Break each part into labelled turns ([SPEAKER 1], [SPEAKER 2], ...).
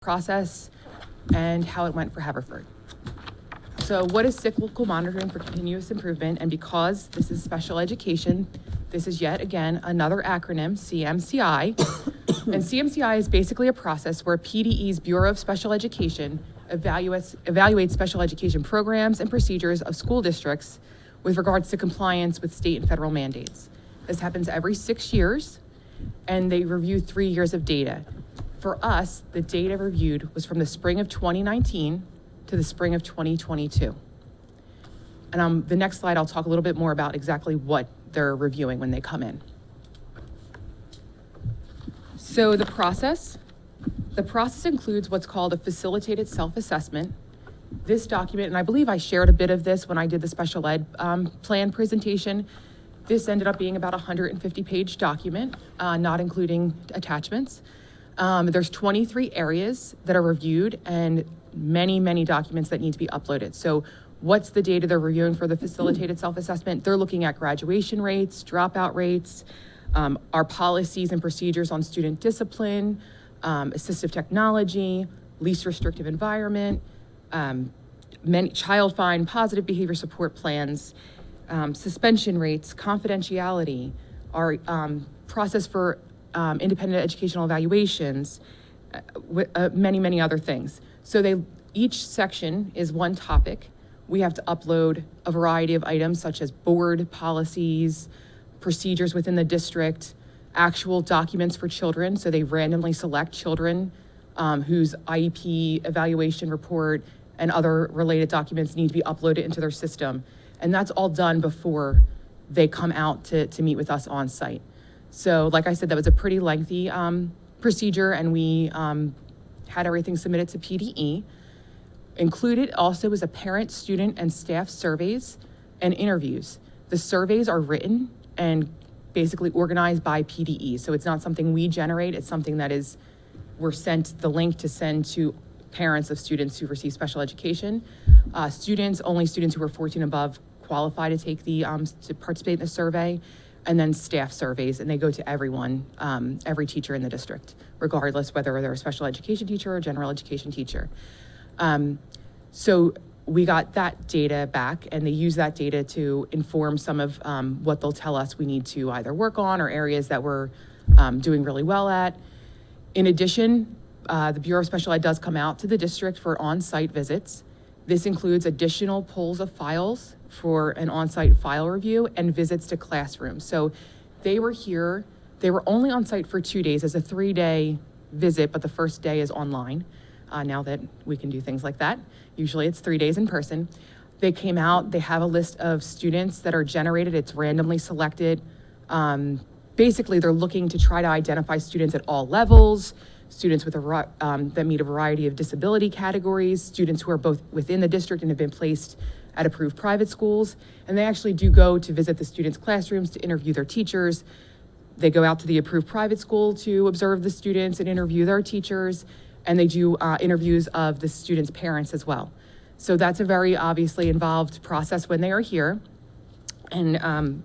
[SPEAKER 1] process, and how it went for Haverford. So what is cyclical monitoring for continuous improvement? And because this is special education, this is yet again another acronym, CMCI. And CMCI is basically a process where PDE's Bureau of Special Education evaluates special education programs and procedures of school districts with regards to compliance with state and federal mandates. This happens every 6 years, and they review 3 years of data. For us, the data reviewed was from the spring of 2019 to the spring of 2022. And the next slide, I'll talk a little bit more about exactly what they're reviewing when they come in. So the process includes what's called a facilitated self-assessment. This document, and I believe I shared a bit of this when I did the special ed plan presentation. This ended up being about a 150-page document, not including attachments. There's 23 areas that are reviewed and many documents that need to be uploaded. So what's the data they're reviewing for the facilitated self-assessment? They're looking at graduation rates, dropout rates, our policies and procedures on student discipline, assistive technology, least restrictive environment, child find, positive behavior support plans, suspension rates, confidentiality, our process for independent educational evaluations, many other things. So each section is one topic. We have to upload a variety of items such as board policies, procedures within the district, actual documents for children. So they randomly select children whose IEP evaluation report and other related documents need to be uploaded into their system. And that's all done before they come out to meet with us on site. So like I said, that was a pretty lengthy procedure, and we had everything submitted to PDE. Included also was a parent, student, and staff surveys and interviews. The surveys are written and basically organized by PDE. So it's not something we generate, it's something that we're sent the link to send to parents of students who receive special education. Only students who are 14 above qualify to take to participate in the survey, and then staff surveys, and they go to everyone, every teacher in the district, regardless whether they're a special education teacher or general education teacher. So we got that data back, and they use that data to inform some of what they'll tell us we need to either work on or areas that we're doing really well at. In addition, the Bureau of Special Ed does come out to the district for on-site visits. This includes additional pulls of files for an on-site file review and visits to classrooms. So they were here, they were only on site for 2 days as a 3-day visit, but the first day is online. Now that we can do things like that. Usually it's 3 days in person. They came out, they have a list of students that are generated, it's randomly selected. Basically, they're looking to try to identify students at all levels, students with that meet a variety of disability categories, students who are both within the district and have been placed at approved private schools. And they actually do go to visit the students' classrooms to interview their teachers. They go out to the approved private school to observe the students and interview their teachers. And they do interviews of the students' parents as well. So that's a very obviously involved process when they are here. And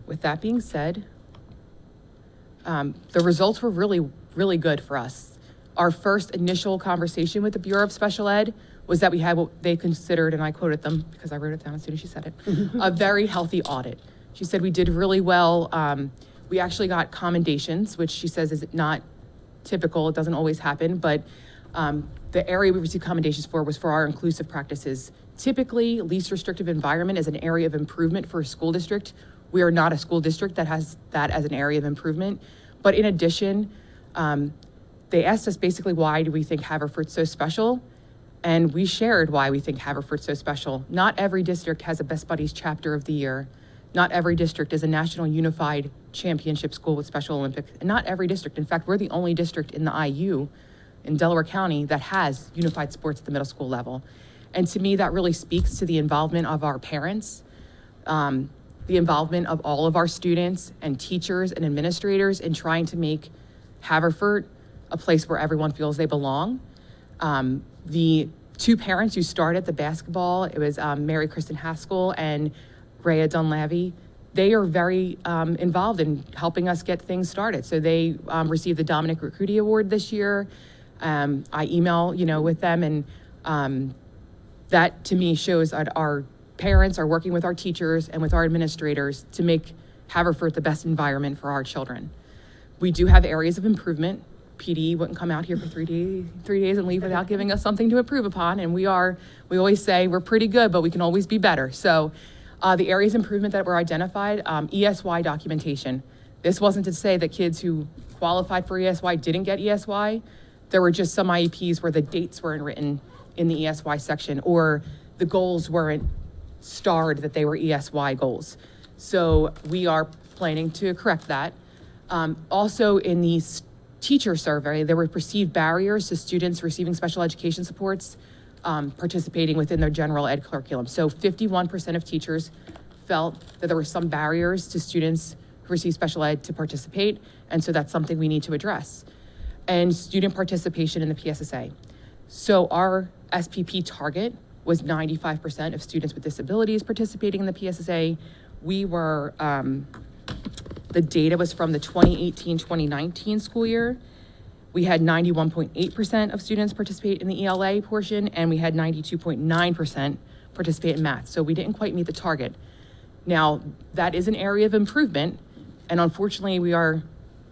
[SPEAKER 1] with that being said, the results were really good for us. Our first initial conversation with the Bureau of Special Ed was that we had what they considered, and I quoted them because I wrote it down as soon as she said it, a very healthy audit. She said we did really well. We actually got commendations, which she says is not typical, it doesn't always happen, but the area we received commendations for was for our inclusive practices. Typically, least restrictive environment is an area of improvement for a school district. We are not a school district that has that as an area of improvement. But in addition, they asked us basically, why do we think Haverford's so special? And we shared why we think Haverford's so special. Not every district has a Best Buddies Chapter of the Year. Not every district is a National Unified Championship School with Special Olympics. And not every district, in fact, we're the only district in the IU in Delaware County that has unified sports at the middle school level. And to me, that really speaks to the involvement of our parents, the involvement of all of our students and teachers and administrators in trying to make Haverford a place where everyone feels they belong. The two parents who started the basketball, it was Mary Kristen Haskell and Rhea Dunlavey. They are very involved in helping us get things started. So they received the Dominic Recruity Award this year. I email, with them, and that to me shows that our parents are working with our teachers and with our administrators to make Haverford the best environment for our children. We do have areas of improvement. PD wouldn't come out here for 3 days and leave without giving us something to improve upon. And we always say we're pretty good, but we can always be better. So the areas of improvement that were identified, ESY documentation. This wasn't to say that kids who qualified for ESY didn't get ESY. There were just some IEPs where the dates weren't written in the ESY section, or the goals weren't starred that they were ESY goals. So we are planning to correct that. Also in the teacher survey, there were perceived barriers to students receiving special education supports participating within their general ed curriculum. So 51% of teachers felt that there were some barriers to students who receive special ed to participate, and so that's something we need to address. And student participation in the PSSA. So our SPP target was 95% of students with disabilities participating in the PSSA. We were, the data was from the 2018-2019 school year. We had 91.8% of students participate in the ELA portion, and we had 92.9% participate in math. So we didn't quite meet the target. Now, that is an area of improvement, and unfortunately we are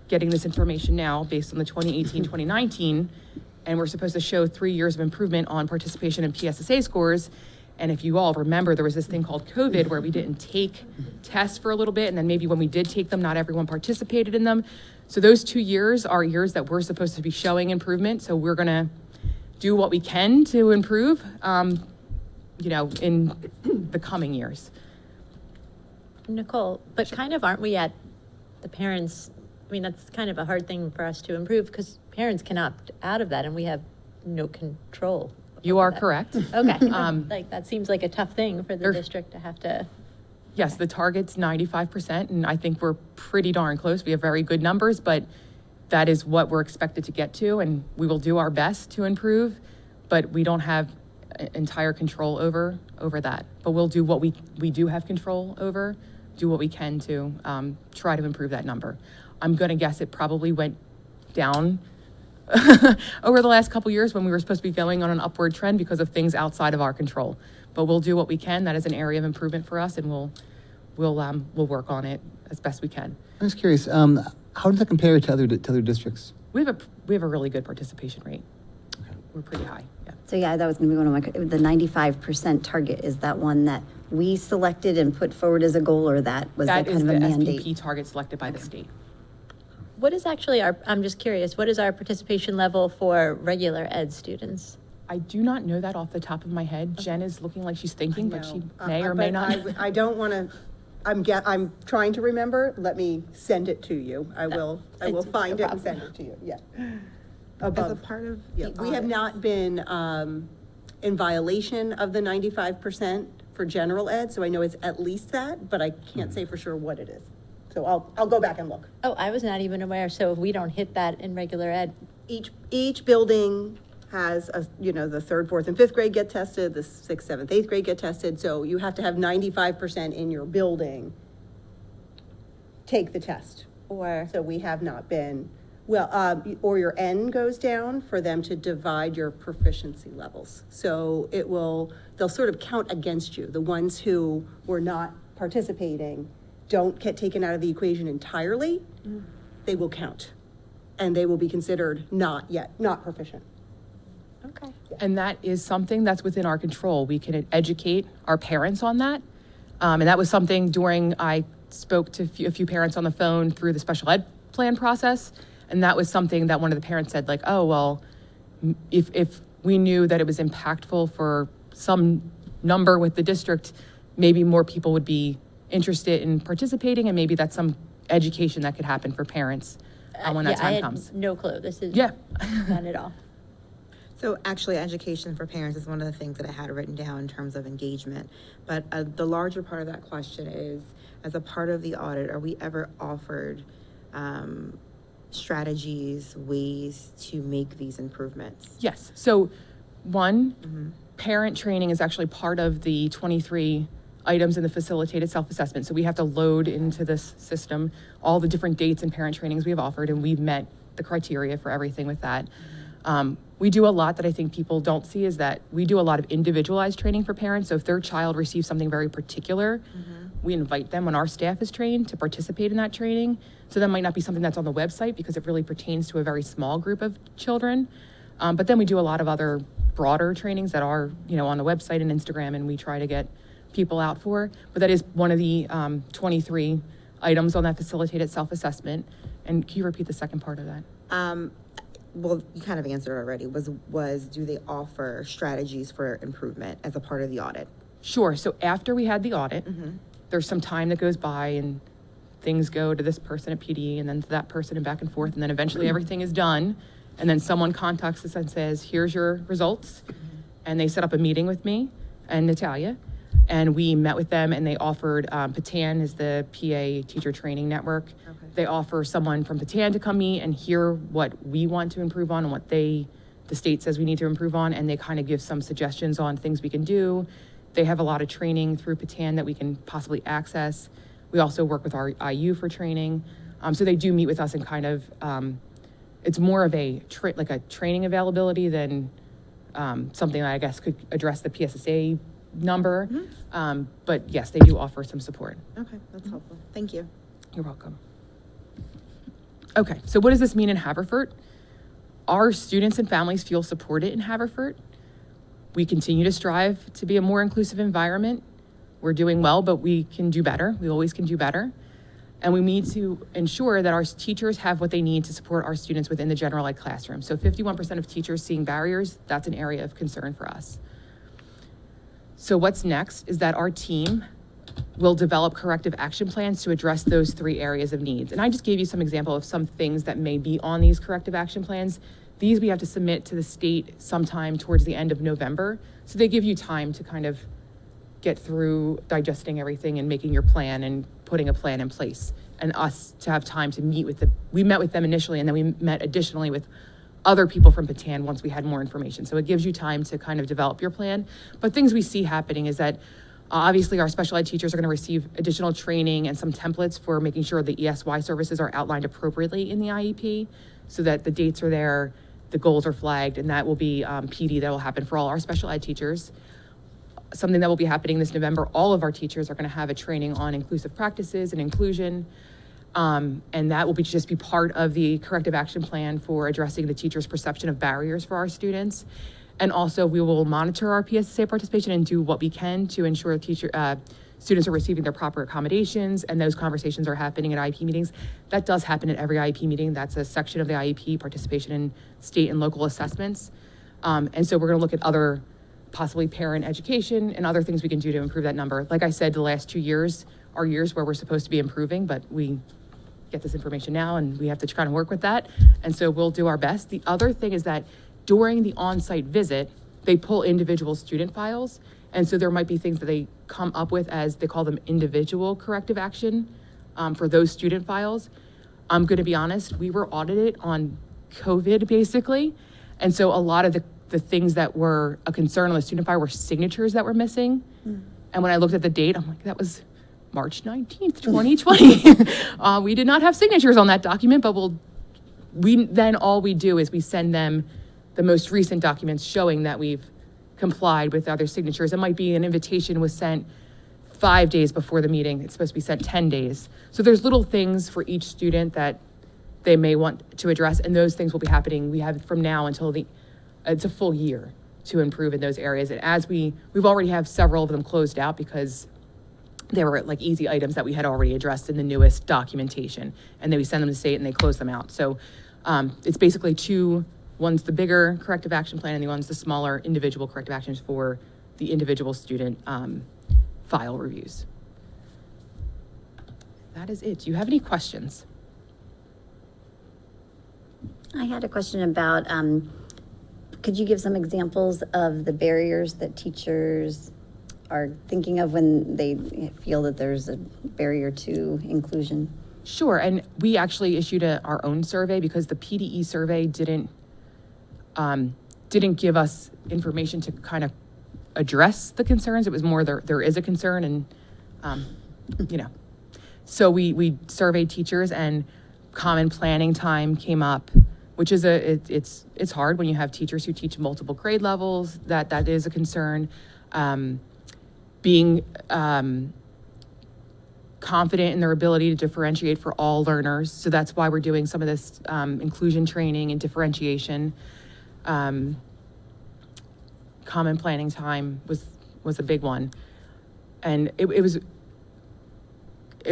[SPEAKER 1] getting this information now based on the 2018-2019, and we're supposed to show 3 years of improvement on participation in PSSA scores. And if you all remember, there was this thing called COVID where we didn't take tests for a little bit, and then maybe when we did take them, not everyone participated in them. So those 2 years are years that we're supposed to be showing improvement. So we're gonna do what we can to improve, in the coming years.
[SPEAKER 2] Nicole, but kind of aren't we at the parents? I mean, that's kind of a hard thing for us to improve because parents can opt out of that and we have no control.
[SPEAKER 1] You are
[SPEAKER 2] that.
[SPEAKER 1] correct.
[SPEAKER 2] Okay. Like that seems like a tough thing for the district to have to.
[SPEAKER 1] Yes, the target's 95%, and I think we're pretty darn close. We have very good numbers, but that is what we're expected to get to, and we will do our best to improve, but we don't have entire control over that. But we'll do what we do have control over, do what we can to try to improve that number. I'm gonna guess it probably went down over the last couple years when we were supposed to be going on an upward trend because of things outside of our control. But we'll do what we can. That is an area of improvement for us, and we'll work on it as best we can.
[SPEAKER 3] I'm just curious, how does that compare to other districts?
[SPEAKER 1] We have a really good participation rate. Okay. We're pretty high. Yeah.
[SPEAKER 4] So yeah, that was going to be one of my, the 95% target, is that one that we selected and put forward as a goal, or that was that kind of a mandate?
[SPEAKER 1] That is the SPP target selected by the state.
[SPEAKER 2] What is actually I'm just curious, what is our participation level for regular ed students?
[SPEAKER 1] I do not know that off the top of my head. Jen is looking like she's thinking, but she may or may not.
[SPEAKER 5] I don't want to, I'm trying to remember. Let me send it to you. I will find it and send it to you. Yeah.
[SPEAKER 6] As a part of
[SPEAKER 5] we have not been in violation of the 95% for general ed, so I know it's at least that, but I can't say for sure what it is. So I'll go back and look.
[SPEAKER 2] Oh, I was not even aware. So if we don't hit that in regular ed,
[SPEAKER 5] each building has the third, fourth, and fifth grade get tested, the sixth, seventh, eighth grade get tested. So you have to have 95% in your building take the test. So we have not been, or your N goes down for them to divide your proficiency levels. So they'll sort of count against you. The ones who were not participating don't get taken out of the equation entirely. They will count, and they will be considered not proficient.
[SPEAKER 2] okay.
[SPEAKER 1] And that is something that's within our control. We can educate our parents on that. And that was something I spoke to a few parents on the phone through the special ed plan process. And that was something that one of the parents said, like, oh, well, if we knew that it was impactful for some number with the district, maybe more people would be interested in participating, and maybe that's some education that could happen for parents when that time comes.
[SPEAKER 2] No clue. This is not at all.
[SPEAKER 6] So actually, education for parents is one of the things that I had written down in terms of engagement. But the larger part of that question is, as a part of the audit, are we ever offered strategies, ways to make these improvements?
[SPEAKER 1] Yes. So one, parent training is actually part of the 23 items in the facilitated self-assessment. So we have to load into this system all the different dates and parent trainings we have offered, and we've met the criteria for everything with that. We do a lot that I think people don't see is that we do a lot of individualized training for parents. So if their child receives something very particular, we invite them when our staff is trained to participate in that training. So that might not be something that's on the website because it really pertains to a very small group of children. But then we do a lot of other broader trainings that are, on the website and Instagram, and we try to get people out for. But that is one of the 23 items on that facilitated self-assessment. And can you repeat the second part of that?
[SPEAKER 6] Well, you kind of answered already, was do they offer strategies for improvement as a part of the audit?
[SPEAKER 1] Sure. So after we had the audit, there's some time that goes by and things go to this person at PD and then to that person and back and forth. And then eventually everything is done. And then someone contacts us and says, here's your results. And they set up a meeting with me and Natalia. And we met with them and they offered, Patan is the PA teacher training network.
[SPEAKER 6] Okay.
[SPEAKER 1] They offer someone from Patan to come meet and hear what we want to improve on and what the state says we need to improve on. And they kind of give some suggestions on things we can do. They have a lot of training through Patan that we can possibly access. We also work with our IU for training. So they do meet with us and kind of, it's more of a training availability than something that I guess could address the PSSA number. But yes, they do offer some support.
[SPEAKER 6] Okay, that's helpful. Thank you.
[SPEAKER 1] You're welcome. Okay, so what does this mean in Haverford? Our students and families feel supported in Haverford. We continue to strive to be a more inclusive environment. We're doing well, but we can do better. We always can do better. And we need to ensure that our teachers have what they need to support our students within the general ed classroom. So 51% of teachers seeing barriers, that's an area of concern for us. So what's next is that our team will develop corrective action plans to address those 3 areas of needs. And I just gave you some example of some things that may be on these corrective action plans. These we have to submit to the state sometime towards the end of November. So they give you time to kind of get through digesting everything and making your plan and putting a plan in place, and us to have time to meet with we met with them initially, and then we met additionally with other people from Patan once we had more information. So it gives you time to kind of develop your plan. But things we see happening is that obviously our special ed teachers are going to receive additional training and some templates for making sure the ESY services are outlined appropriately in the IEP so that the dates are there, the goals are flagged, and that will be PD that will happen for all our special ed teachers. Something that will be happening this November, all of our teachers are going to have a training on inclusive practices and inclusion. And that will just be part of the corrective action plan for addressing the teacher's perception of barriers for our students. And also we will monitor our PSSA participation and do what we can to ensure students are receiving their proper accommodations, and those conversations are happening at IEP meetings. That does happen at every IEP meeting. That's a section of the IEP, participation in state and local assessments. And so we're going to look at other possibly parent education and other things we can do to improve that number. Like I said, the last 2 years are years where we're supposed to be improving, but we get this information now and we have to try to work with that. And so we'll do our best. The other thing is that during the on-site visit, they pull individual student files. And so there might be things that they come up with as they call them individual corrective action for those student files. I'm going to be honest, we were audited on COVID basically. And so a lot of the things that were a concern on the student file were signatures that were missing. And when I looked at the date, I'm like, that was March 19th, 2020. We did not have signatures on that document, but then all we do is we send them the most recent documents showing that we've complied with other signatures. It might be an invitation was sent 5 days before the meeting. It's supposed to be sent 10 days. So there's little things for each student that they may want to address, and those things will be happening. We have from now until it's a full year to improve in those areas. And as we've already have several of them closed out because they were like easy items that we had already addressed in the newest documentation. And then we send them to state and they close them out. So it's basically one's the bigger corrective action plan and the one's the smaller individual corrective actions for the individual student file reviews. That is it. Do you have any questions?
[SPEAKER 4] I had a question about, could you give some examples of the barriers that teachers are thinking of when they feel that there's a barrier to inclusion?
[SPEAKER 1] Sure, and we actually issued our own survey because the PDE survey didn't give us information to kind of address the concerns. It was more there is a concern, and so we surveyed teachers, and common planning time came up which is it's hard when you have teachers who teach multiple grade levels. That is a concern. Being confident in their ability to differentiate for all learners. So that's why we're doing some of this inclusion training and differentiation. Common planning time was a big one. And it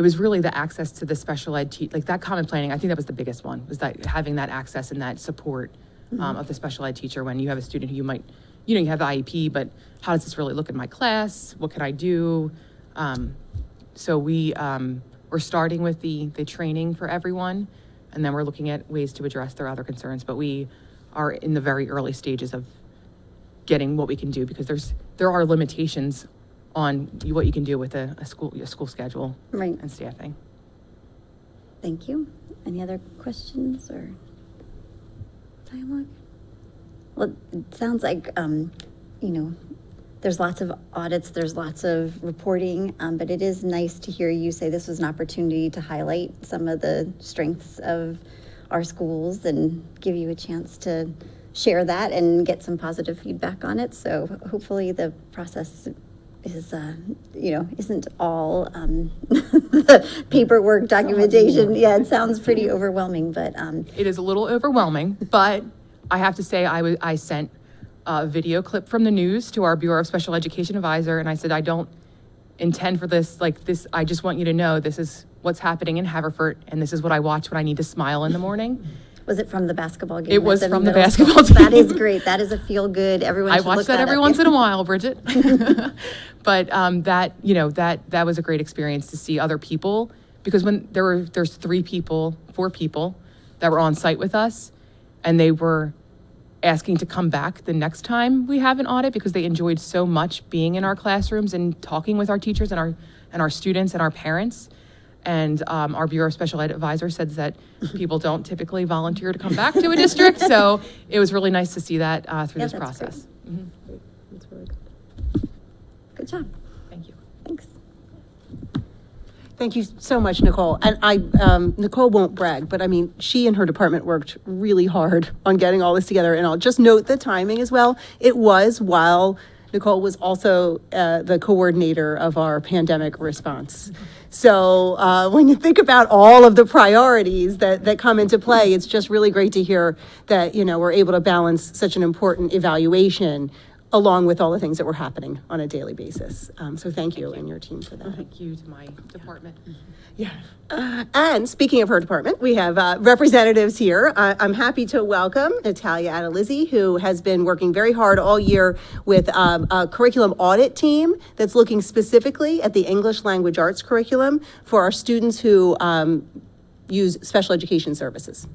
[SPEAKER 1] was really the access to the special ed, like that common planning, I think that was the biggest one, was that having that access and that support of the special ed teacher when you have a student who you might, you have the IEP, but how does this really look in my class? What can I do? So we're starting with the training for everyone, and then we're looking at ways to address their other concerns, but we are in the very early stages of getting what we can do, because there are limitations on what you can do with a school schedule
[SPEAKER 4] Right.
[SPEAKER 1] and staffing.
[SPEAKER 4] Thank you. Any other questions or dialogue? Well, it sounds like, there's lots of audits, there's lots of reporting, but it is nice to hear you say this was an opportunity to highlight some of the strengths of our schools and give you a chance to share that and get some positive feedback on it. So hopefully the process is, isn't all the paperwork documentation. Yeah, it sounds pretty overwhelming, but
[SPEAKER 1] It is a little overwhelming, but I have to say I sent a video clip from the news to our Bureau of Special Education advisor, and I said, I don't intend for this, I just want you to know this is what's happening in Haverford, and this is what I watch when I need to smile in the morning.
[SPEAKER 4] was it from the basketball game?
[SPEAKER 1] It was
[SPEAKER 4] at
[SPEAKER 1] from the
[SPEAKER 4] middle school?
[SPEAKER 1] basketball team.
[SPEAKER 4] That is great. That is a feel good. Everyone
[SPEAKER 1] I
[SPEAKER 4] should
[SPEAKER 1] watch
[SPEAKER 4] look
[SPEAKER 1] that every
[SPEAKER 4] up.
[SPEAKER 1] once in a while, Bridget. But that was a great experience to see other people, because when there's 4 people that were on site with us, and they were asking to come back the next time we have an audit, because they enjoyed so much being in our classrooms and talking with our teachers and our students and our parents. And our Bureau of Special Ed advisor said that people don't typically volunteer to come back to a district. So it was really nice to see that through this
[SPEAKER 4] that's
[SPEAKER 1] process. Mhm.
[SPEAKER 5] That's really good.
[SPEAKER 4] Good job.
[SPEAKER 1] Thank you.
[SPEAKER 4] Thanks.
[SPEAKER 5] Thank you so much, Nicole. And Nicole won't brag, but I mean, she and her department worked really hard on getting all this together. And I'll just note the timing as well. It was while Nicole was also the coordinator of our pandemic response. So when you think about all of the priorities that come into play, it's just really great to hear that, we're able to balance such an important evaluation along with all the things that were happening on a daily basis. So thank you and your team for that.
[SPEAKER 1] Thank you to my department.
[SPEAKER 5] Yeah. And speaking of her department, we have representatives here. I'm happy to welcome Natalia Adalizzi, who has been working very hard all year with a curriculum audit team that's looking specifically at the English language arts curriculum for our students who use special education services.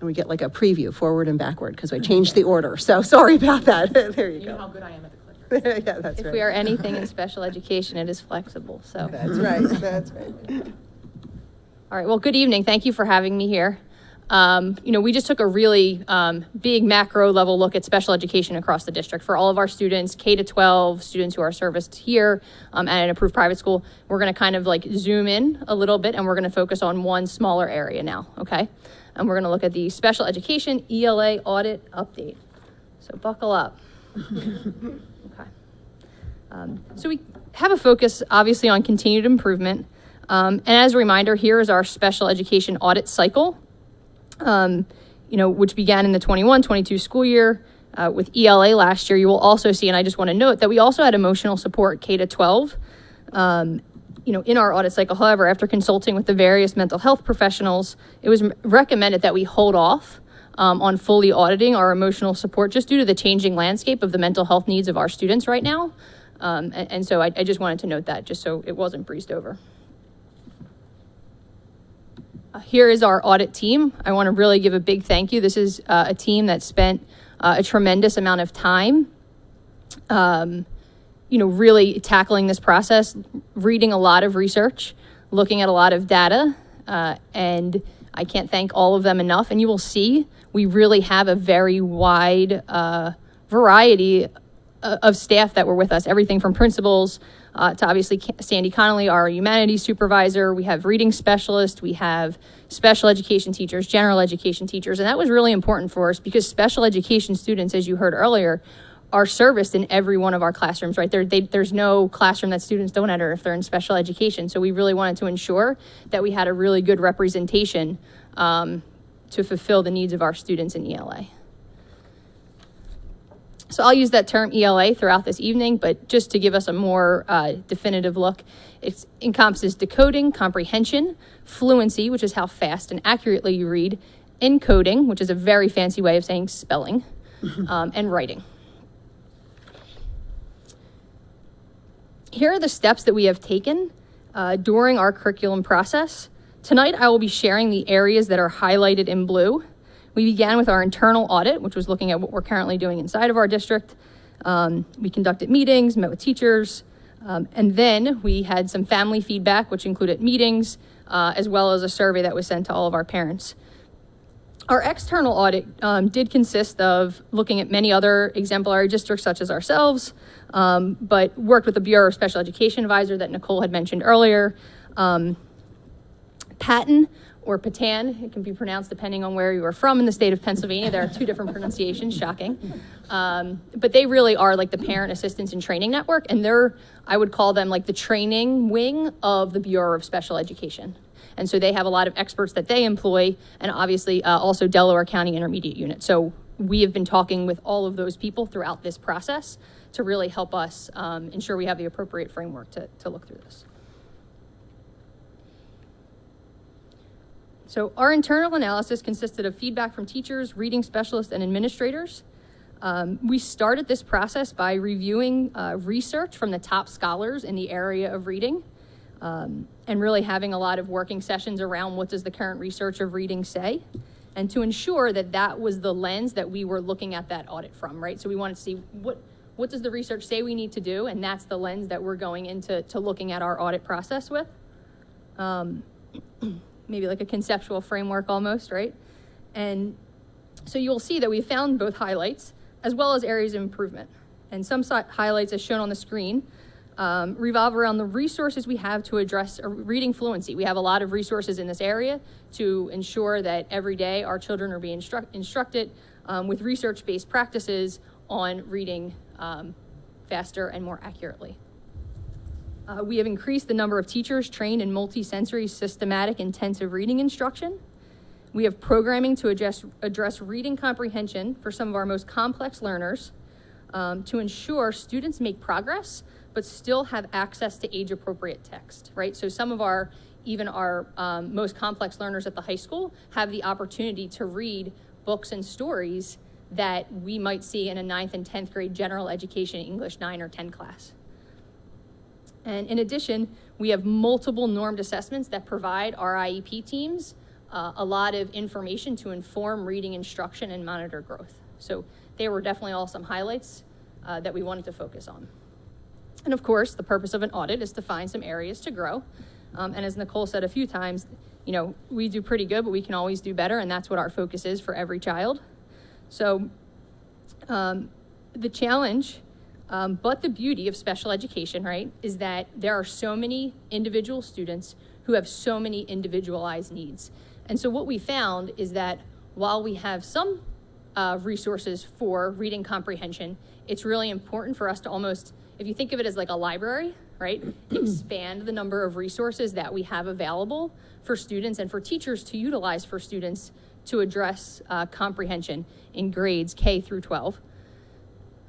[SPEAKER 5] And we get like a preview forward and backward because I changed the order. So sorry about that. There you
[SPEAKER 1] You know how
[SPEAKER 5] go.
[SPEAKER 1] good I am at the clicker.
[SPEAKER 5] Yeah, that's
[SPEAKER 7] If
[SPEAKER 5] right.
[SPEAKER 7] we are anything in special education, it is flexible, so.
[SPEAKER 5] That's right. That's right.
[SPEAKER 7] All right, well, good evening. Thank you for having me here. We just took a really big macro level look at special education across the district for all of our students, K to 12, students who are serviced here at an approved private school. We're going to kind of like zoom in a little bit, and we're going to focus on one smaller area now, okay? And we're going to look at the special education ELA audit update. So buckle up. Okay. So we have a focus, obviously, on continued improvement. And as a reminder, here is our special education audit cycle, which began in the 21-22 school year with ELA last year. You will also see, and I just want to note that we also had emotional support K to 12, in our audit cycle. However, after consulting with the various mental health professionals, it was recommended that we hold off on fully auditing our emotional support just due to the changing landscape of the mental health needs of our students right now. And so I just wanted to note that just so it wasn't breezed over. Here is our audit team. I want to really give a big thank you. This is a team that spent a tremendous amount of time, really tackling this process, reading a lot of research, looking at a lot of data, and I can't thank all of them enough. And you will see we really have a very wide variety of staff that were with us, everything from principals to obviously Sandy Connolly, our humanities supervisor. We have reading specialists, we have special education teachers, general education teachers, and that was really important for us because special education students, as you heard earlier, are serviced in every one of our classrooms, right? There's no classroom that students don't enter if they're in special education. So we really wanted to ensure that we had a really good representation to fulfill the needs of our students in ELA. So I'll use that term ELA throughout this evening, but just to give us a more definitive look, it encompasses decoding, comprehension, fluency, which is how fast and accurately you read, encoding, which is a very fancy way of saying spelling, and writing. Here are the steps that we have taken during our curriculum process. Tonight, I will be sharing the areas that are highlighted in blue. We began with our internal audit, which was looking at what we're currently doing inside of our district. We conducted meetings, met with teachers, and then we had some family feedback, which included meetings, as well as a survey that was sent to all of our parents. Our external audit did consist of looking at many other exemplary districts such as ourselves, but worked with the Bureau of Special Education Advisor that Nicole had mentioned earlier. Patton or Patan, it can be pronounced depending on where you are from in the state of Pennsylvania. There are two different pronunciations, shocking. But they really are like the Parent Assistance and Training Network, and I would call them like the training wing of the Bureau of Special Education. And so they have a lot of experts that they employ, and obviously also Delaware County Intermediate Unit. So we have been talking with all of those people throughout this process to really help us ensure we have the appropriate framework to look through this. So our internal analysis consisted of feedback from teachers, reading specialists, and administrators. We started this process by reviewing research from the top scholars in the area of reading, and really having a lot of working sessions around what does the current research of reading say, and to ensure that that was the lens that we were looking at that audit from, right? So we wanted to see what does the research say we need to do, and that's the lens that we're going into looking at our audit process with. Maybe like a conceptual framework almost, right? And so you'll see that we found both highlights as well as areas of improvement. And some highlights, as shown on the screen, revolve around the resources we have to address reading fluency. We have a lot of resources in this area to ensure that every day our children are being instructed with research-based practices on reading faster and more accurately. We have increased the number of teachers trained in multi-sensory, systematic, intensive reading instruction. We have programming to address reading comprehension for some of our most complex learners to ensure students make progress, but still have access to age-appropriate text, right? So some of our most complex learners at the high school have the opportunity to read books and stories that we might see in a 9th and 10th grade general education English 9 or 10 class. And in addition, we have multiple normed assessments that provide our IEP teams a lot of information to inform reading instruction and monitor growth. So they were definitely all some highlights that we wanted to focus on. And of course, the purpose of an audit is to find some areas to grow. And as Nicole said a few times, we do pretty good, but we can always do better, and that's what our focus is for every child. So the challenge, but the beauty of special education, right, is that there are so many individual students who have so many individualized needs. And so what we found is that while we have some resources for reading comprehension, it's really important for us to almost, if you think of it as like a library, right, expand the number of resources that we have available for students and for teachers to utilize for students to address comprehension in grades K through 12.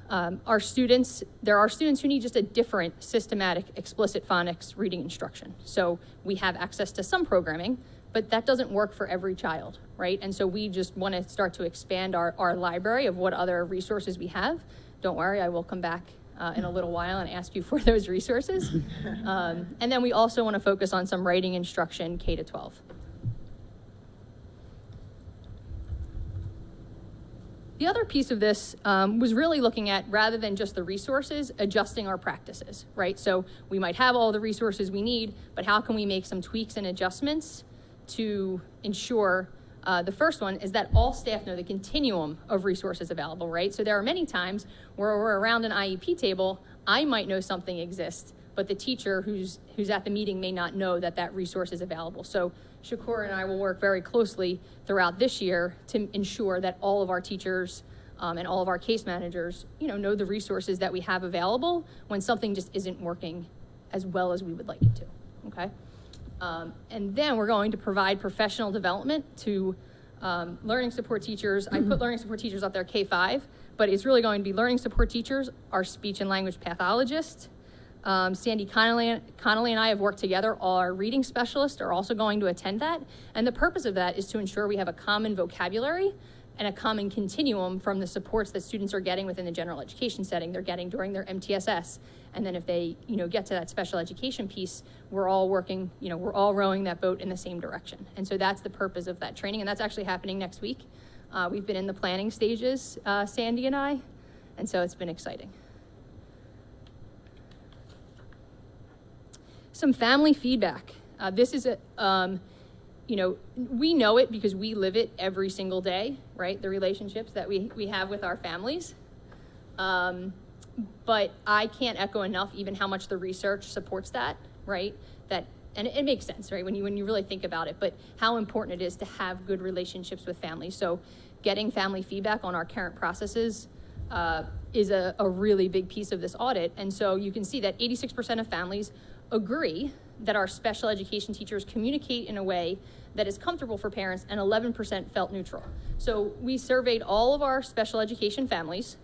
[SPEAKER 7] There are students who need just a different systematic explicit phonics reading instruction. So we have access to some programming, but that doesn't work for every child, right? And so we just want to start to expand our library of what other resources we have. Don't worry, I will come back in a little while and ask you for those resources. And then we also want to focus on some writing instruction K to 12. The other piece of this was really looking at, rather than just the resources, adjusting our practices, right? So we might have all the resources we need, but how can we make some tweaks and adjustments to ensure The first one is that all staff know the continuum of resources available, right? So there are many times where we're around an IEP table, I might know something exists, but the teacher who's at the meeting may not know that that resource is available. So Shakur and I will work very closely throughout this year to ensure that all of our teachers and all of our case managers, know the resources that we have available when something just isn't working as well as we would like it to, okay? And then we're going to provide professional development to learning support teachers. I put learning support teachers up there K-5, but it's really going to be learning support teachers, our speech and language pathologist. Sandy Connolly and I have worked together. All our reading specialists are also going to attend that. And the purpose of that is to ensure we have a common vocabulary and a common continuum from the supports that students are getting within the general education setting, they're getting during their MTSS. And then if they, get to that special education piece, we're all working, we're all rowing that boat in the same direction. And so that's the purpose of that training. And that's actually happening next week. We've been in the planning stages, Sandy and I, and so it's been exciting. Some family feedback. This is we know it because we live it every single day, right? The relationships that we have with our families. But I can't echo enough even how much the research supports that, right? And it makes sense, right? When you really think about it, but how important it is to have good relationships with families. So getting family feedback on our current processes is a really big piece of this audit. And so you can see that 86% of families agree that our special education teachers communicate in a way that is comfortable for parents, and 11% felt neutral. So we surveyed all of our special education families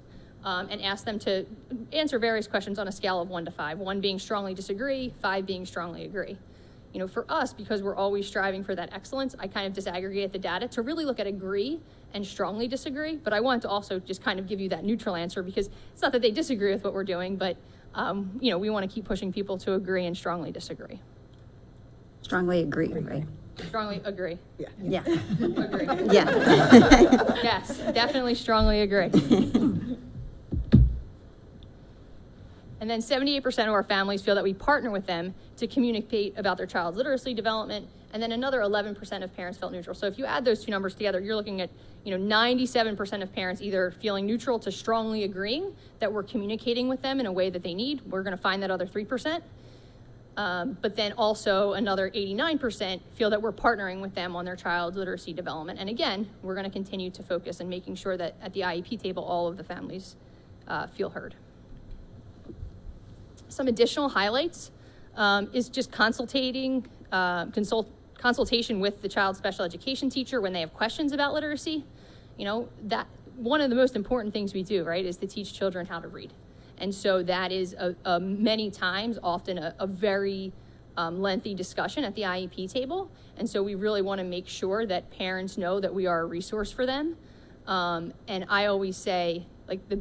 [SPEAKER 7] and asked them to answer various questions on a scale of 1 to 5, 1 being strongly disagree, 5 being strongly agree. For us, because we're always striving for that excellence, I kind of disaggregate the data to really look at agree and strongly disagree, but I wanted to also just kind of give you that neutral answer because it's not that they disagree with what we're doing, but we want to keep pushing people to agree and strongly disagree.
[SPEAKER 4] Strongly agree, right?
[SPEAKER 7] Strongly agree.
[SPEAKER 4] Yeah.
[SPEAKER 7] Agree.
[SPEAKER 4] Yeah.
[SPEAKER 7] Yes, definitely strongly agree. And then 78% of our families feel that we partner with them to communicate about their child's literacy development. And then another 11% of parents felt neutral. So if you add those two numbers together, you're looking at 97% of parents either feeling neutral to strongly agreeing that we're communicating with them in a way that they need. We're going to find that other 3%. But then also another 89% feel that we're partnering with them on their child's literacy development. And again, we're going to continue to focus on making sure that at the IEP table, all of the families feel heard. Some additional highlights is just consultation with the child's special education teacher when they have questions about literacy. That one of the most important things we do, right, is to teach children how to read. And so that is many times, often a very lengthy discussion at the IEP table. And so we really want to make sure that parents know that we are a resource for them. And I always say, like, the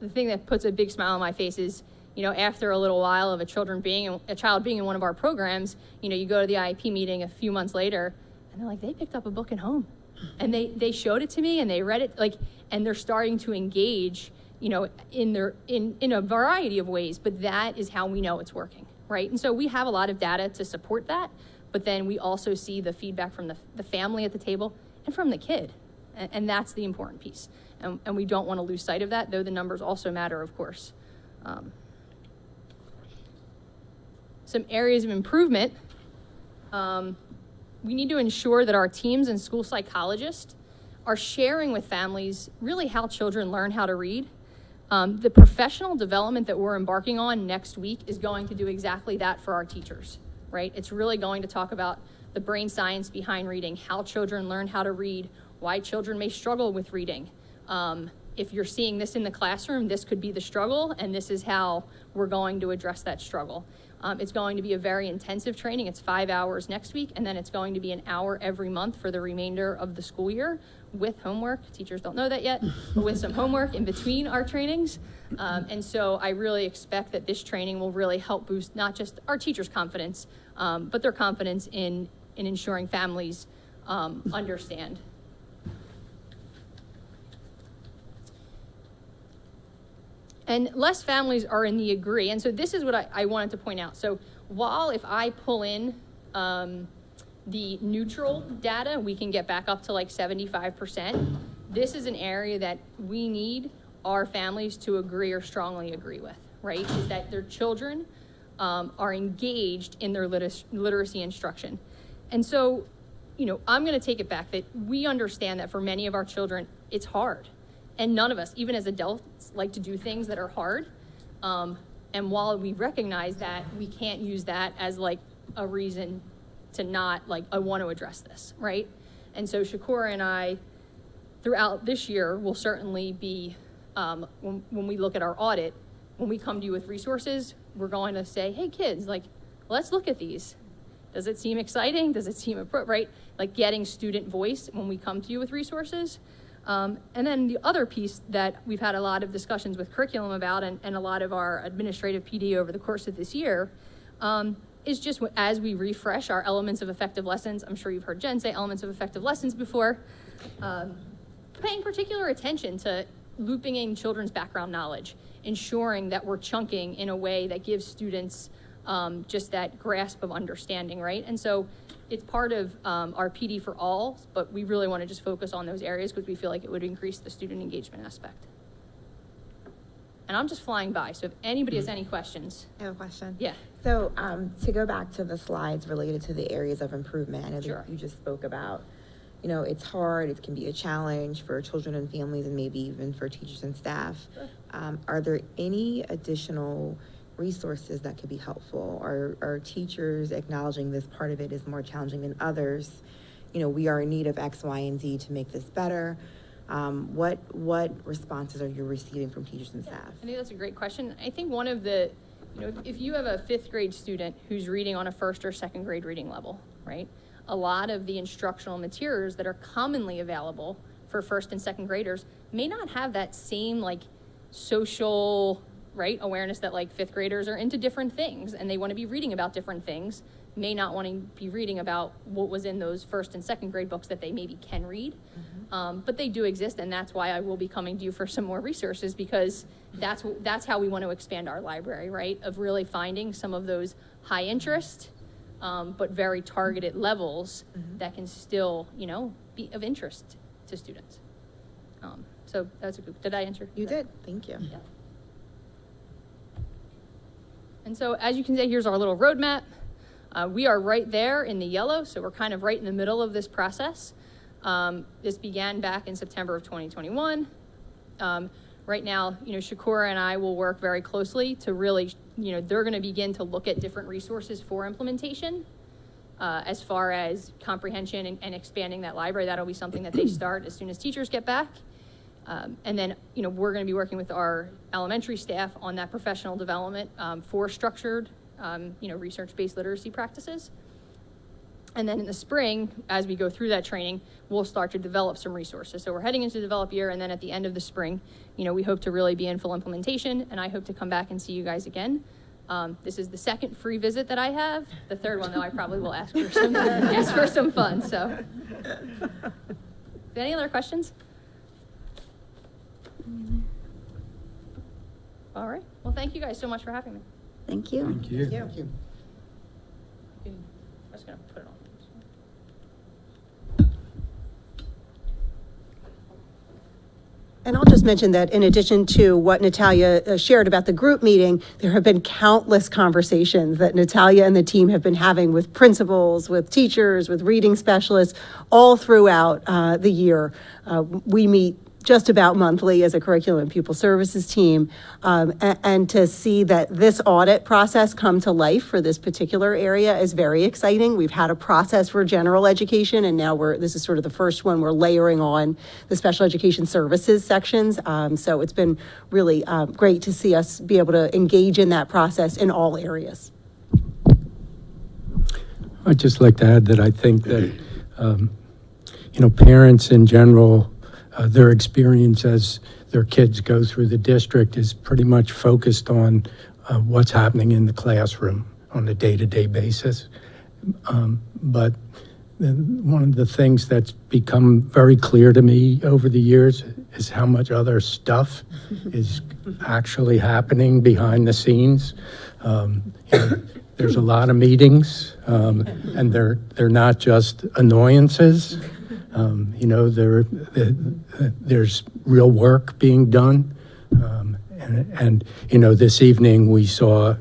[SPEAKER 7] thing that puts a big smile on my face is, after a little while of a child being in one of our programs, you go to the IEP meeting a few months later, and they're like, they picked up a book at home, and they showed it to me, and they read it, and they're starting to engage, in a variety of ways. But that is how we know it's working, right? And so we have a lot of data to support that, but then we also see the feedback from the family at the table and from the kid, and that's the important piece. And we don't want to lose sight of that, though the numbers also matter, of course. Some areas of improvement. We need to ensure that our teams and school psychologists are sharing with families really how children learn how to read. The professional development that we're embarking on next week is going to do exactly that for our teachers, right? It's really going to talk about the brain science behind reading, how children learn how to read, why children may struggle with reading. If you're seeing this in the classroom, this could be the struggle, and this is how we're going to address that struggle. It's going to be a very intensive training. It's 5 hours next week, and then it's going to be an hour every month for the remainder of the school year with homework. Teachers don't know that yet, but with some homework in between our trainings. And so I really expect that this training will really help boost not just our teachers' confidence, but their confidence in ensuring families understand. And less families are in the agree. And so this is what I wanted to point out. So while if I pull in The neutral data, we can get back up to like 75%. This is an area that we need our families to agree or strongly agree with, right? Is that their children are engaged in their literacy instruction. And so, I'm going to take it back that we understand that for many of our children, it's hard. And none of us, even as adults, like to do things that are hard. And while we recognize that, we can't use that as like a reason to not like, I want to address this, right? And so Shakura and I, throughout this year, will certainly be, when we look at our audit, when we come to you with resources, we're going to say, hey kids, like, let's look at these. Does it seem exciting? Does it seem appropriate, right? Like getting student voice when we come to you with resources. And then the other piece that we've had a lot of discussions with curriculum about and a lot of our administrative PD over the course of this year, is just as we refresh our elements of effective lessons. I'm sure you've heard Jen say elements of effective lessons before, paying particular attention to looping in children's background knowledge, ensuring that we're chunking in a way that gives students just that grasp of understanding, right? And so it's part of our PD for all, but we really want to just focus on those areas because we feel like it would increase the student engagement aspect. And I'm just flying by, so if anybody has any questions.
[SPEAKER 6] I have a question.
[SPEAKER 7] Yeah.
[SPEAKER 6] So to go back to the slides related to the areas of improvement, I know
[SPEAKER 7] Sure.
[SPEAKER 6] that you just spoke about, it's hard, it can be a challenge for children and families and maybe even for teachers and staff.
[SPEAKER 7] Sure.
[SPEAKER 6] Are there any additional resources that could be helpful? Are teachers acknowledging this part of it is more challenging than others? We are in need of X, Y, and Z to make this better. What responses are you receiving from teachers and staff?
[SPEAKER 7] I think that's a great question. I think one of the, if you have a 5th grade student who's reading on a 1st or 2nd grade reading level, right? A lot of the instructional materials that are commonly available for 1st and 2nd graders may not have that same like social, right, awareness that like 5th graders are into different things and they want to be reading about different things, may not want to be reading about what was in those 1st and 2nd grade books that they maybe can read. But they do exist, and that's why I will be coming to you for some more resources, because that's how we want to expand our library, right? Of really finding some of those high interest, but very targeted levels that can still, be of interest to students. So that's a good, did I answer?
[SPEAKER 6] You did, thank you.
[SPEAKER 7] Yeah. And so as you can see, here's our little roadmap. We are right there in the yellow, so we're kind of right in the middle of this process. This began back in September of 2021. Right now, Shakura and I will work very closely to really, they're going to begin to look at different resources for implementation. As far as comprehension and expanding that library, that'll be something that they start as soon as teachers get back. And then, we're going to be working with our elementary staff on that professional development for structured, research-based literacy practices. And then in the spring, as we go through that training, we'll start to develop some resources. So we're heading into the develop year, and then at the end of the spring, we hope to really be in full implementation, and I hope to come back and see you guys again. This is the 2nd free visit that I have. The 3rd one, though, I probably will ask for some fun. So, any other questions? All right. Well, thank you guys so much for having me.
[SPEAKER 4] Thank you.
[SPEAKER 3] Thank you.
[SPEAKER 6] Thank you.
[SPEAKER 7] I'm just gonna put it on.
[SPEAKER 5] And I'll just mention that in addition to what Natalia shared about the group meeting, there have been countless conversations that Natalia and the team have been having with principals, with teachers, with reading specialists, all throughout the year. We meet just about monthly as a curriculum and pupil services team, and to see that this audit process come to life for this particular area is very exciting. We've had a process for general education, and now this is sort of the first one we're layering on the special education services sections. So it's been really great to see us be able to engage in that process in all areas.
[SPEAKER 8] I'd just like to add that I think that, parents in general, their experience as their kids go through the district is pretty much focused on what's happening in the classroom on a day-to-day basis. But one of the things that's become very clear to me over the years is how much other stuff is actually happening behind the scenes. there's a lot of meetings, and they're not just annoyances. You know, there's real work being done. And, you know, this evening we saw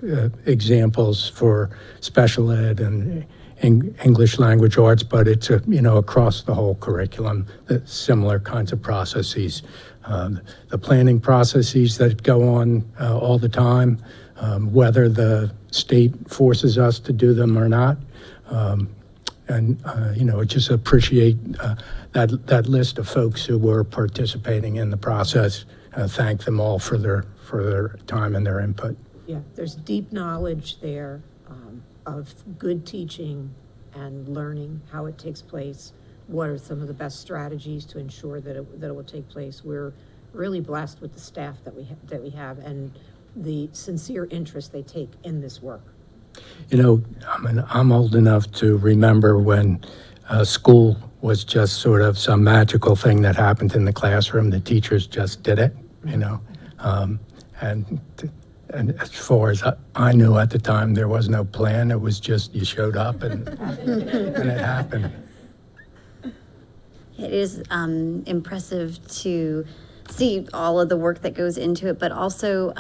[SPEAKER 8] examples for special ed and English language arts, but it's, you know, across the whole curriculum, similar kinds of processes. The planning processes that go on all the time, whether the state forces us to do them or not. You know, just appreciate that list of folks who were participating in the process. Thank them all for their time and their input.
[SPEAKER 9] Yeah, there's deep knowledge there of good teaching and learning how it takes place. What are some of the best strategies to ensure that it will take place? We're really blessed with the staff that we have and the sincere interest they take in this work.
[SPEAKER 8] You know, I mean, I'm old enough to remember when school was just sort of some magical thing that happened in the classroom. The teachers just did it, you know. And as far as I knew at the time, there was no plan. It was just you showed up and it happened.
[SPEAKER 4] It is impressive to see all of the work that goes into it, but also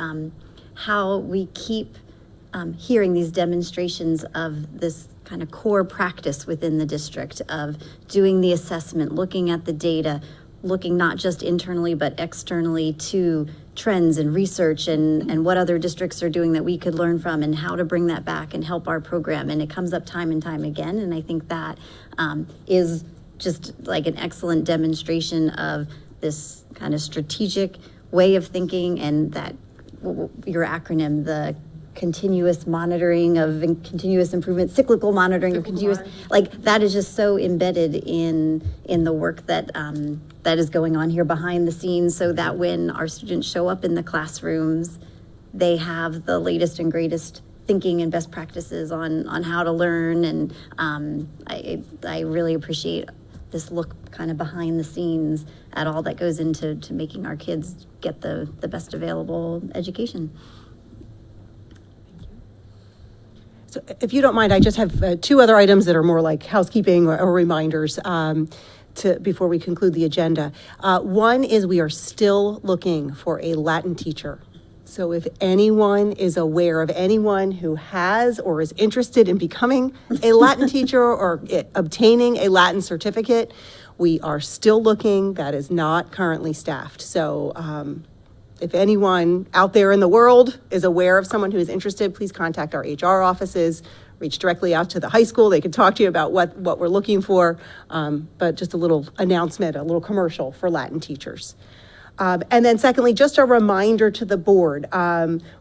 [SPEAKER 4] how we keep hearing these demonstrations of this kind of core practice within the district of doing the assessment, looking at the data, looking not just internally but externally to trends and research and what other districts are doing that we could learn from and how to bring that back and help our program. And it comes up time and time again. And I think that is just like an excellent demonstration of this kind of strategic way of thinking, and that your acronym, the continuous monitoring of continuous improvement, cyclical monitoring of continuous, like that is just so embedded in the work that that is going on here behind the scenes, so that when our students show up in the classrooms, they have the latest and greatest thinking and best practices on how to learn. And I really appreciate this look kind of behind the scenes at all that goes into making our kids get the best available education.
[SPEAKER 5] So if you don't mind, I just have two other items that are more like housekeeping or reminders before we conclude the agenda. One is we are still looking for a Latin teacher. So if anyone is aware of anyone who has or is interested in becoming a Latin teacher or obtaining a Latin certificate, we are still looking. That is not currently staffed. So if anyone out there in the world is aware of someone who is interested, please contact our HR offices, reach directly out to the high school. They can talk to you about what we're looking for. But just a little announcement, a little commercial for Latin teachers. And then secondly, just a reminder to the board,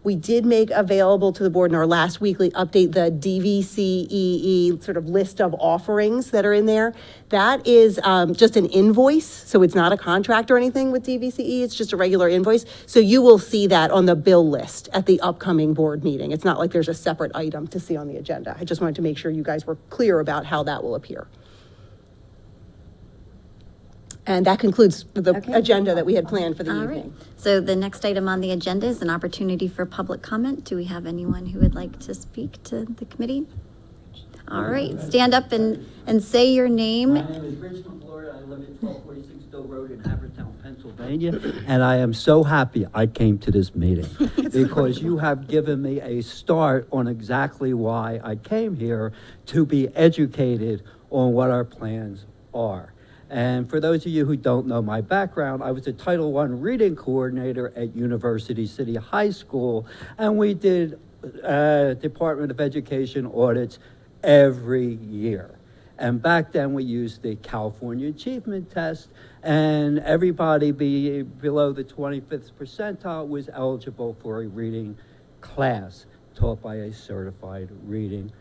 [SPEAKER 5] we did make available to the board in our last weekly update the DVCEE sort of list of offerings that are in there. That is just an invoice, so it's not a contract or anything with DVCE, it's just a regular invoice. So you will see that on the bill list at the upcoming board meeting. It's not like there's a separate item to see on the agenda. I just wanted to make sure you guys were clear about how that will appear. And that concludes the agenda that we had planned for the evening.
[SPEAKER 4] Right. So the next item on the agenda is an opportunity for public comment. Do we have anyone who would like to speak to the committee? All right, stand up and say your name.
[SPEAKER 10] My name is Rich from Florida. I live at 1246 Stowe Road in Haverford, Pennsylvania. And I am so happy I came to this meeting because you have given me a start on exactly why I came here, to be educated on what our plans are. And for those of you who don't know my background, I was a Title I reading coordinator at University City High School, and we did Department of Education audits every year. And back then we used the California Achievement Test, and everybody below the 25th percentile was eligible for a reading class taught by a certified reading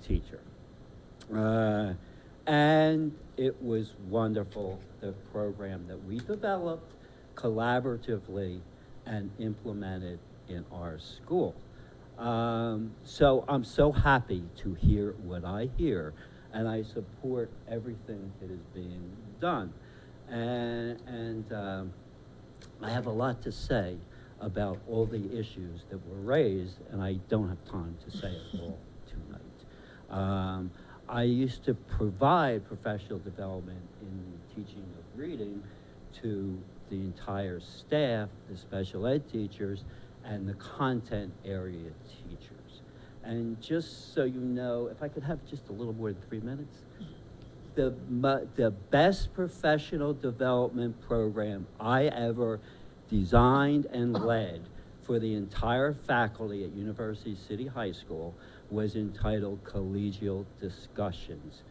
[SPEAKER 10] teacher. And it was wonderful, the program that we developed collaboratively and implemented in our school. So I'm so happy to hear what I hear, and I support everything that is being done. And I have a lot to say about all the issues that were raised, and I don't have time to say it all tonight. I used to provide professional development in teaching of reading to the entire staff, the special ed teachers, and the content area teachers. And just so you know, if I could have just a little more than 3 minutes, the best professional development program I ever designed and led for the entire faculty at University City High School was entitled Collegial Discussions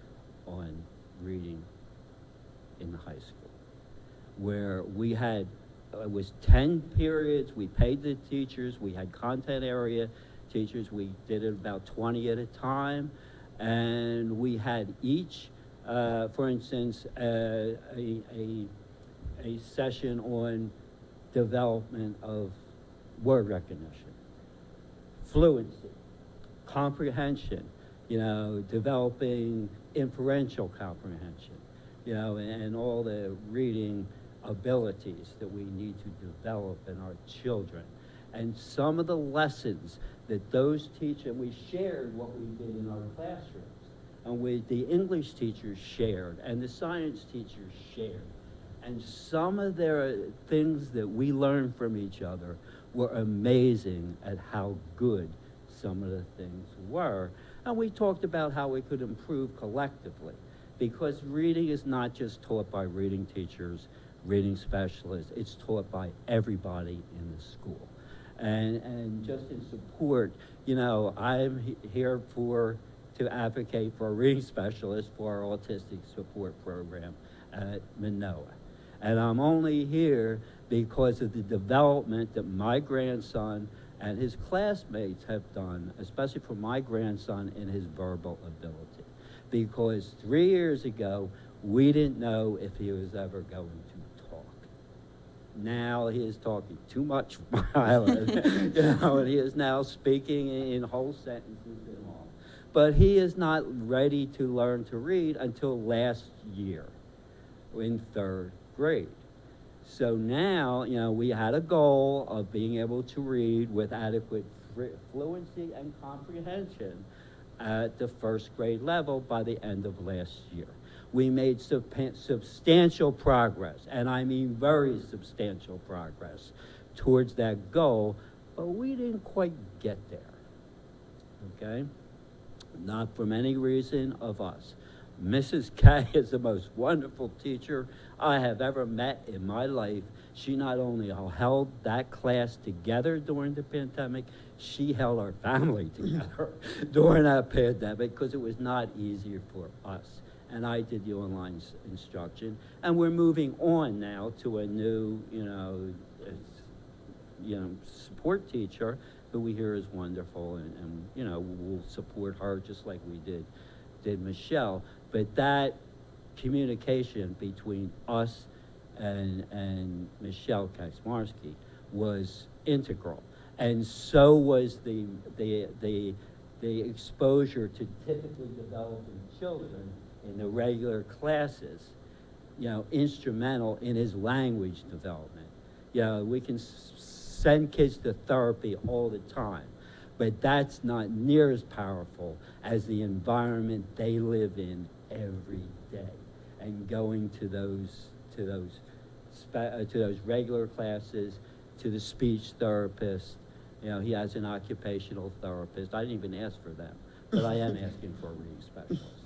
[SPEAKER 10] on Reading in the High School, where we had, it was 10 periods, we paid the teachers, we had content area teachers, we did it about 20 at a time, and we had each, for instance, a session on development of word recognition, fluency, comprehension, developing inferential comprehension, and all the reading abilities that we need to develop in our children. And some of the lessons that those teach, and we shared what we did in our classrooms, and the English teachers shared, and the science teachers shared. And some of their things that we learned from each other were amazing at how good some of the things were. And we talked about how we could improve collectively, because reading is not just taught by reading teachers, reading specialists, it's taught by everybody in the school. And just in support, I'm here to advocate for a reading specialist for our autistic support program at Manoa. And I'm only here because of the development that my grandson and his classmates have done, especially for my grandson in his verbal ability. Because 3 years ago, we didn't know if he was ever going to talk. Now he is talking too much for my island, and he is now speaking in whole sentences and all. But he is not ready to learn to read until last year in 3rd grade. So now, we had a goal of being able to read with adequate fluency and comprehension at the 1st grade level by the end of last year. We made substantial progress, and I mean very substantial progress towards that goal, but we didn't quite get there, okay? Not from any reason of us. Mrs. K is the most wonderful teacher I have ever met in my life. She not only held that class together during the pandemic, she held our family together during that pandemic, because it was not easier for us. And I did the online instruction, and we're moving on now to a new, support teacher who we hear is wonderful, and we'll support her just like we did Michelle. But that communication between us and Michelle Kaczmarski was integral, and so was the exposure to typically developing children in the regular classes, instrumental in his language development. We can send kids to therapy all the time, but that's not near as powerful as the environment they live in every day, and going to those regular classes, to the speech therapist. He has an occupational therapist. I didn't even ask for them, but I am asking for a reading specialist,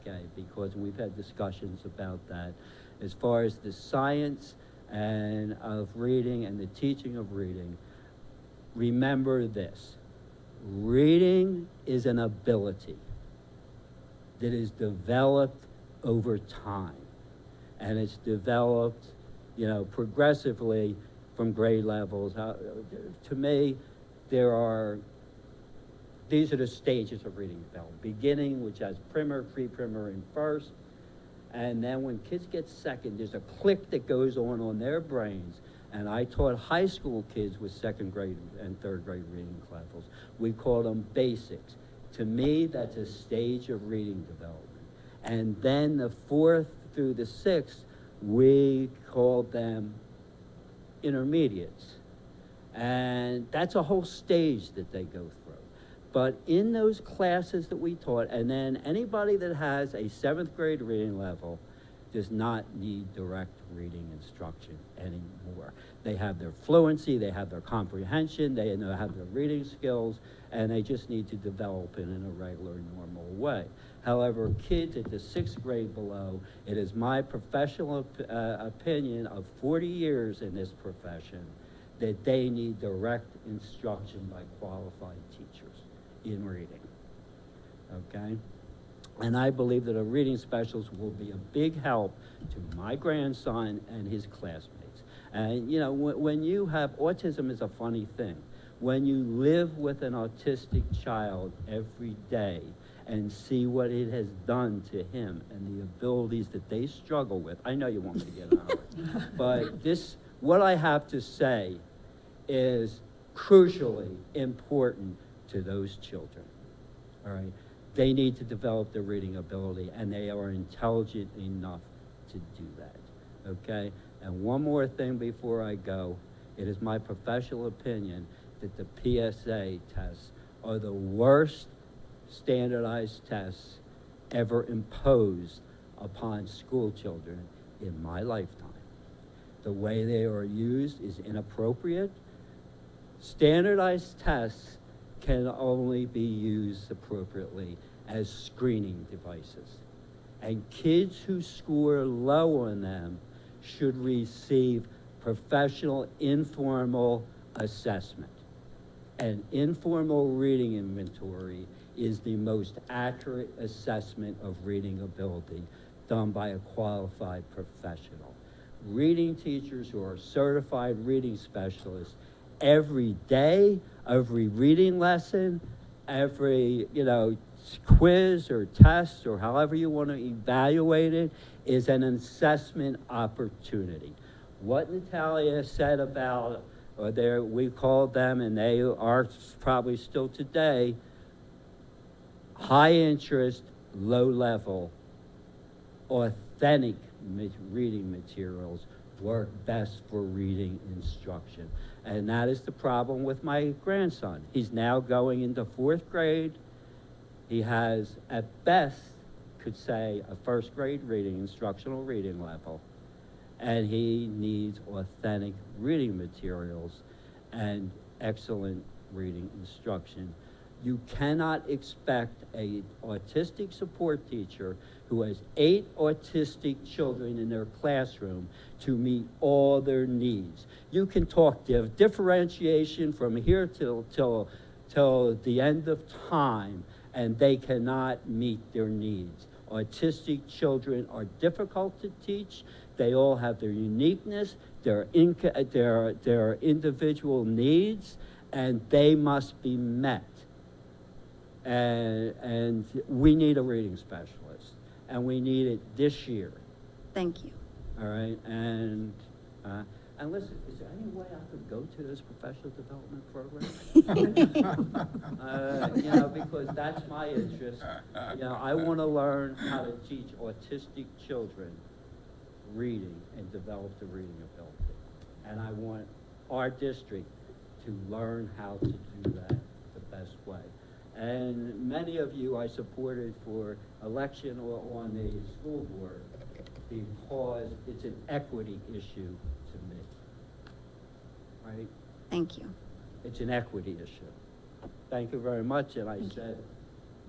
[SPEAKER 10] okay? Because we've had discussions about that. As far as the science and of reading and the teaching of reading, remember this: reading is an ability that is developed over time, and it's developed, progressively from grade levels. To me, these are the stages of reading development. Beginning, which has primer, pre-primer, and first, and then when kids get second, there's a click that goes on their brains. And I taught high school kids with 2nd grade and 3rd grade reading levels. We call them basics. To me, that's a stage of reading development. And then the 4th through the 6th, we call them intermediates. And that's a whole stage that they go through. But in those classes that we taught, and then anybody that has a 7th grade reading level does not need direct reading instruction anymore. They have their fluency, they have their comprehension, they have their reading skills, and they just need to develop it in a regular, normal way. However, kids at the 6th grade below, it is my professional opinion of 40 years in this profession that they need direct instruction by qualified teachers in reading, okay? And I believe that a reading specialist will be a big help to my grandson and his classmates. And, you know, when you have, autism is a funny thing. When you live with an autistic child every day and see what it has done to him and the abilities that they struggle with, I know you want me to get out of it, but this, what I have to say is crucially important to those children, all right? They need to develop their reading ability, and they are intelligent enough to do that, okay? And one more thing before I go, it is my professional opinion that the PSA tests are the worst standardized tests ever imposed upon school children in my lifetime. The way they are used is inappropriate. Standardized tests can only be used appropriately as screening devices. And kids who score low on them should receive professional informal assessment. An informal reading inventory is the most accurate assessment of reading ability done by a qualified professional. Reading teachers who are certified reading specialists, every day, every reading lesson, every, quiz or test or however you want to evaluate it is an assessment opportunity. What Natalia said about, we called them, and they are probably still today, high interest, low level, authentic reading materials work best for reading instruction. And that is the problem with my grandson. He's now going into 4th grade. He has, at best, could say a 1st grade reading, instructional reading level. And he needs authentic reading materials and excellent reading instruction. You cannot expect an autistic support teacher who has 8 autistic children in their classroom to meet all their needs. You can talk differentiation from here till the end of time, and they cannot meet their needs. Autistic children are difficult to teach. They all have their uniqueness, their individual needs, and they must be met. And we need a reading specialist, and we need it this year.
[SPEAKER 4] Thank you.
[SPEAKER 10] All right, and listen, is there any way I could go to this professional development program? Because that's my interest. I want to learn how to teach autistic children reading and develop the reading ability. And I want our district to learn how to do that the best way. And many of you I supported for election or on the school board because it's an equity issue to me. Right?
[SPEAKER 4] Thank you.
[SPEAKER 10] It's an equity issue. Thank you very much, and I said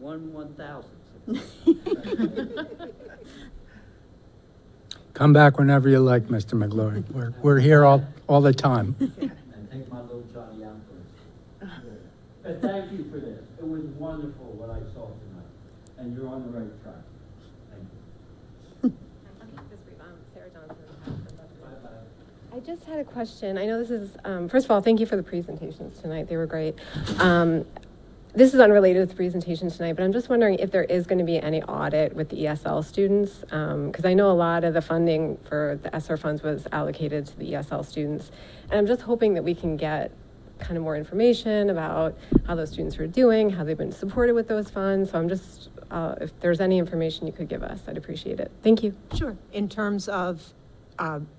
[SPEAKER 10] 1/1000th.
[SPEAKER 8] Come back whenever you like, Mr. McGlory. We're here all the time.
[SPEAKER 10] And take my little Johnny out for us. But thank you for this. It was wonderful what I saw tonight, and you're on the right track. Thank you.
[SPEAKER 11] Sarah Johnson. I just had a question. I know this is, first of all, thank you for the presentations tonight. They were great. This is unrelated to the presentation tonight, but I'm just wondering if there is going to be any audit with the ESL students, because I know a lot of the funding for the ESSER funds was allocated to the ESL students, and I'm just hoping that we can get kind of more information about how those students are doing, how they've been supported with those funds. So I'm just, if there's any information you could give us, I'd appreciate it. Thank you.
[SPEAKER 9] Sure. In terms of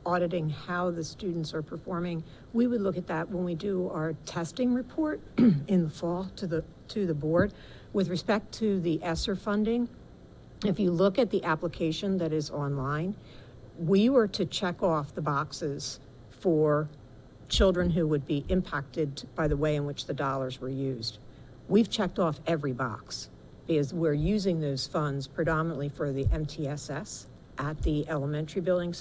[SPEAKER 9] auditing how the students are performing, we would look at that when we do our testing report in the fall to the board. With respect to the ESSER funding, if you look at the application that is online, we were to check off the boxes for children who would be impacted by the way in which the dollars were used. We've checked off every box because we're using those funds predominantly for the MTSS at the elementary building.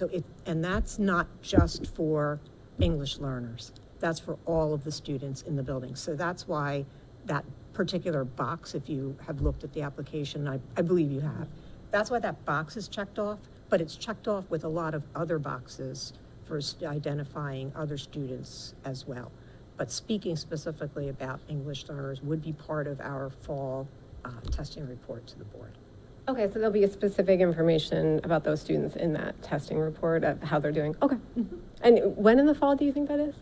[SPEAKER 9] And that's not just for English learners. That's for all of the students in the building. So that's why that particular box, if you have looked at the application, I believe you have, that's why that box is checked off, but it's checked off with a lot of other boxes for identifying other students as well. But speaking specifically about English learners would be part of our fall testing report to the board.
[SPEAKER 11] Okay, so there'll be a specific information about those students in that testing report of how they're doing. Okay. And when in the fall do you think that is?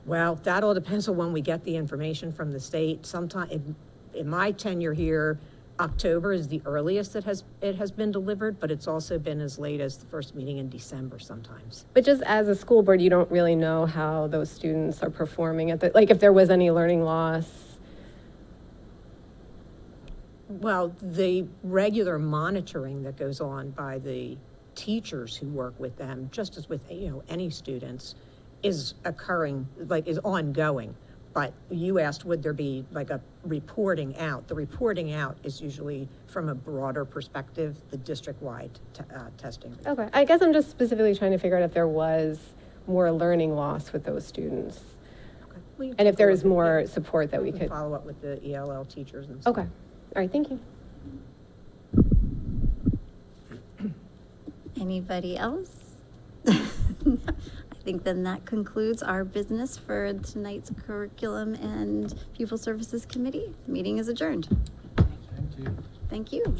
[SPEAKER 9] Well, that all depends on when we get the information from the state. Sometime in my tenure here, October is the earliest it has been delivered, but it's also been as late as the first meeting in December sometimes.
[SPEAKER 11] But just as a school board, you don't really know how those students are performing like if there was any learning loss.
[SPEAKER 9] Well, the regular monitoring that goes on by the teachers who work with them, just as with any students, is occurring, is ongoing. But you asked, would there be a reporting out? The reporting out is usually from a broader perspective, the district-wide testing.
[SPEAKER 11] Okay, I guess I'm just specifically trying to figure out if there was more learning loss with those students.
[SPEAKER 9] Okay.
[SPEAKER 11] And if there is more support that we could.
[SPEAKER 9] Follow up with the ELL teachers and stuff.
[SPEAKER 11] Okay, all right, thank you.
[SPEAKER 4] Anybody else? I think then that concludes our business for tonight's Curriculum and Pupil Services Committee. The meeting is adjourned.
[SPEAKER 8] Thank you.
[SPEAKER 4] Thank you.